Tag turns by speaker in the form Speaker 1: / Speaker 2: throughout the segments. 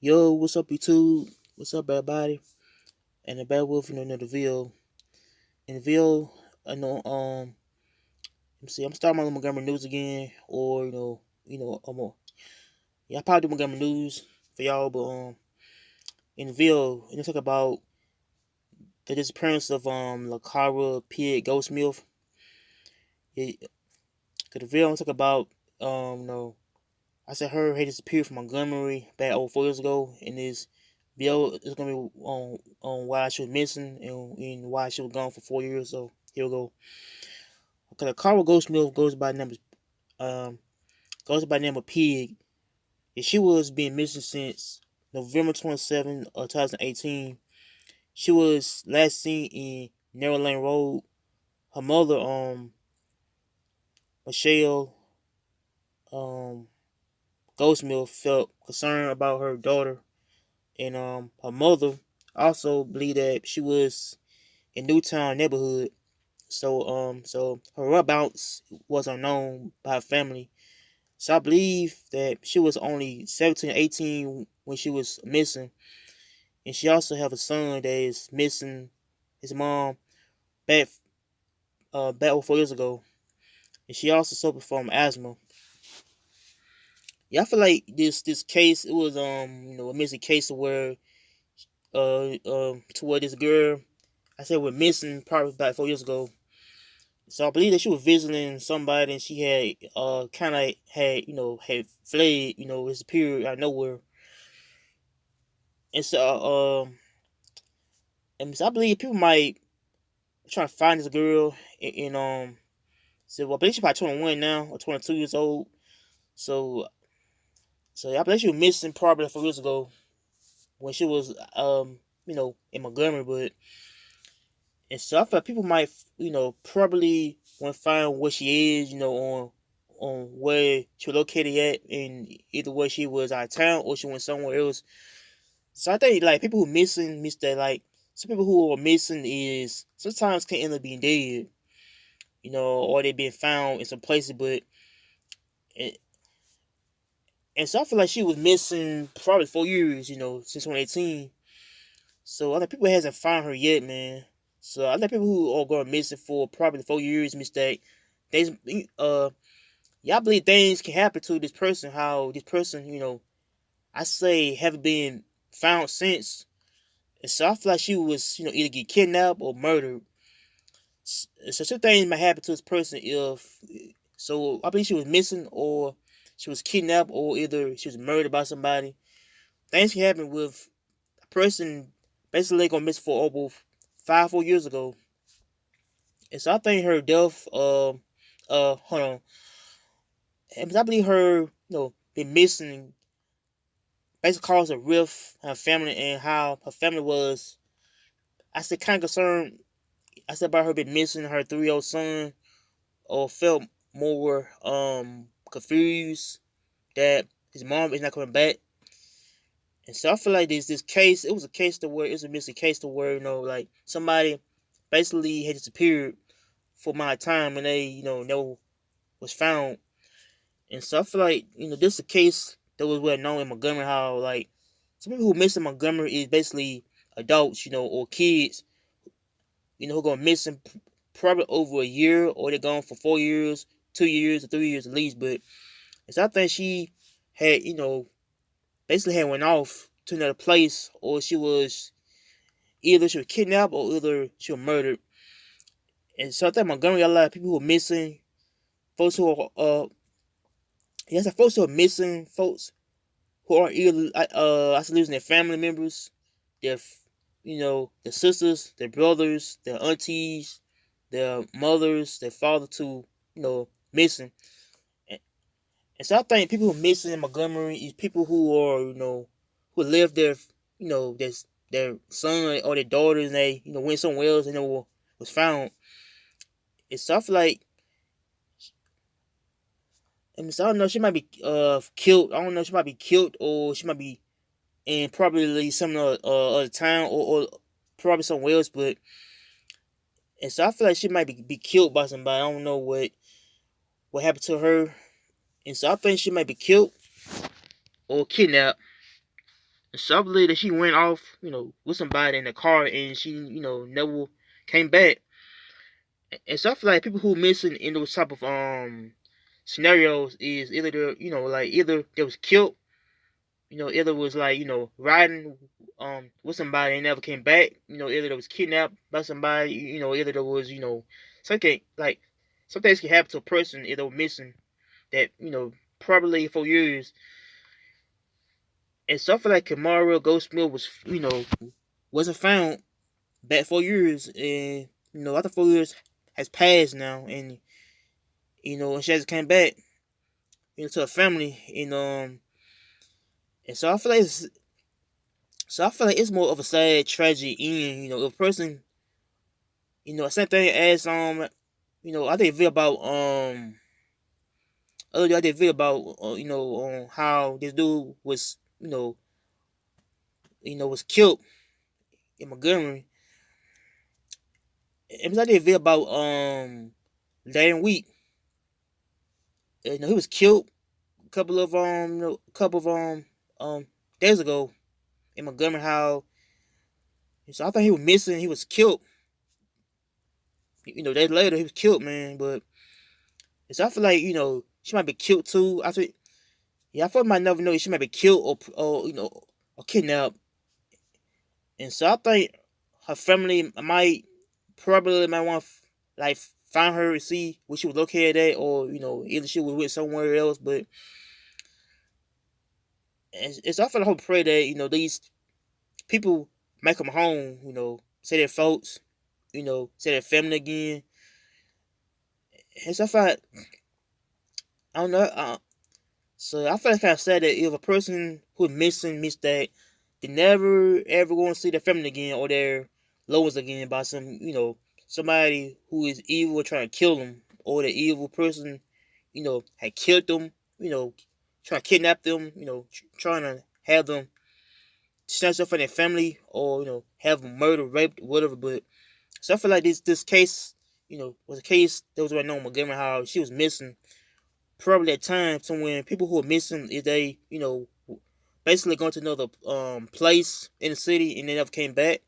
Speaker 1: Yo, what's up, YouTube? What's up, everybody? And the bad wolf, another video. In the video, I know, let me see, I'm starting my Montgomery news again, or yeah, I probably do Montgomery news for y'all, but in the video, I'm gonna talk about the disappearance of Lakira, Pigg, Goldsmith. Yeah, cause the video, I'm gonna talk about I said her had disappeared from Montgomery back over 4 years ago, and this video is gonna be on why she was missing and why she was gone for 4 years. So here we go. Okay, Carl Goldsmith um goes by the name of Pigg, and she was being missing since November 27, 2018. She was last seen in Narrow Lane Road. Her mother, Michelle, um, Goldsmith, felt concerned about her daughter, and her mother also believed that she was in Newtown neighborhood. So her whereabouts was unknown by her family. So I believe that she was only 17, 18 when she was missing, and she also have a son that is missing. His mom back back over 4 years ago, and she also suffered from asthma. Yeah, I feel like this case, it was a missing case to where this girl, I said, went missing probably about 4 years ago. So I believe that she was visiting somebody, and she had kind of had fled, disappeared out of nowhere. And so I believe people might try to find this girl, and so well, I believe she's probably 21 now, or 22 years old. So I believe she was missing probably 4 years ago when she was in Montgomery. But and so I feel like people might probably want to find where she is, on where she was located at, and either where she was out of town or she went somewhere else. So I think like people who missing miss that, like some people who are missing is sometimes can end up being dead, or they being found in some places. But and, and so I feel like she was missing probably 4 years, since 2018. So I think people hasn't found her yet, man. So I think people who are going missing for probably 4 years mistake. They yeah, I believe things can happen to this person. How this person, I say haven't been found since. And so I feel like she was, either get kidnapped or murdered. So some things might happen to this person if. So I believe she was missing, or she was kidnapped, or either she was murdered by somebody. Things can happen with a person basically gonna miss for over 4 years ago. And so I think her death, hold on, and I believe her, been missing basically caused a rift in her family, and how her family was, I said, kind of concerned. I said about her been missing her 3-year-old son, or felt more confused that his mom is not coming back. And so I feel like this case, it was a case to where it's a missing case to where, like somebody basically had disappeared for my time, and they, never was found. And so I feel like, this is a case that was well known in Montgomery, how like some people who miss in Montgomery is basically adults, or kids, who go missing probably over a year, or they're gone for 4 years, 2 years, or 3 years at least. But so I think she had, basically had went off to another place, or either she was kidnapped or either she was murdered. And so I think Montgomery got a lot of people who are missing, folks who are yes, folks who are missing, folks who are either I see losing their family members, their their sisters, their brothers, their aunties, their mothers, their father to missing. And, so I think people who are missing in Montgomery is people who are who live their their son or their daughters, and they went somewhere else and was found. And so I feel like, so I don't know, she might be killed. I don't know, she might be killed, or she might be in probably some other town, or probably somewhere else. But and so I feel like she might be killed by somebody. I don't know what happened to her, and so I think she might be killed or kidnapped. So I believe that she went off, with somebody in the car, and she, never came back. And so I feel like people who missing in those type of scenarios is either they're, like either they was killed, either was like, riding with somebody and never came back, either they was kidnapped by somebody, either there was, something like some things can happen to a person if they're missing that, probably for years. And so I feel like Kamara Goldsmith was, wasn't found back for years, and after 4 years has passed now, and and she hasn't came back, to her family, and so I feel like it's more of a sad tragedy end. If a person, same thing as I did a video about earlier. I did a video about how this dude was was killed in Montgomery. And I did a video about Dan Wheat. He was killed a couple of days ago in Montgomery. How so I thought he was missing. He was killed. Days later he was killed, man. But so I feel like she might be killed too. I think I thought might never know if she might be killed or kidnapped. And so I think her family might want to like find her and see where she was located at, or either she was with somewhere else. But it's I feel like I hope pray that these people make them home. Say their folks. Say their family again. And so I don't know. So I feel kind of sad that if a person who's missed that, they never ever going to see their family again or their loved ones again by somebody who is evil trying to kill them, or the evil person had killed them, trying to kidnap them, trying to have them snatch up from their family, or have them murdered, raped, whatever. But so I feel like this case, was a case that was right known in Montgomery, how she was missing. Probably at times, so when people who are missing, is they, basically going to another place in the city and they never came back.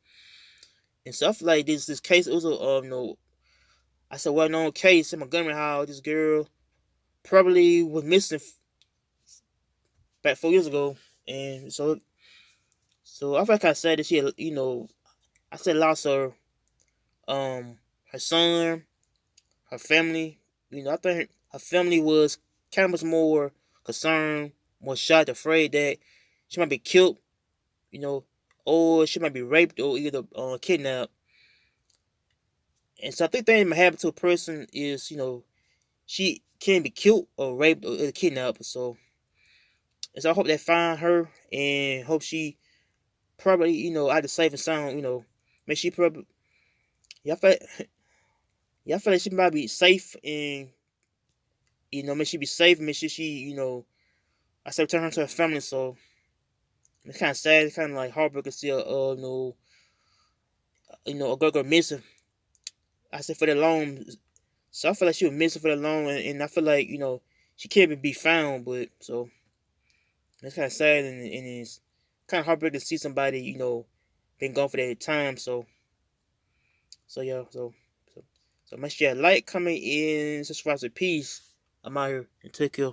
Speaker 1: And so I feel like this case, it was a I said well known case in Montgomery, how this girl probably was missing back 4 years ago. And so I feel like I said that she had, I said lost her son, her family. I think her family was kind of more concerned, more shocked, afraid that she might be killed, or she might be raped or either kidnapped. And so I think that might happen to a person is, she can be killed or raped or kidnapped. So I hope they find her, and hope she probably, either safe and sound, make she probably, yeah, I feel, yeah, I feel like she might be safe, and make she be safe, make sure she, I said return her to her family. So it's kind of sad, it's kind of like heartbreaking to see a girl missing. I said for that long, so I feel like she was missing for that long, and I feel like she can't even be found. But so it's kind of sad, and it's kind of heartbreaking to see somebody been gone for that time. So yeah, so make sure you like, comment, and subscribe to Peace. I'm out here, and take care.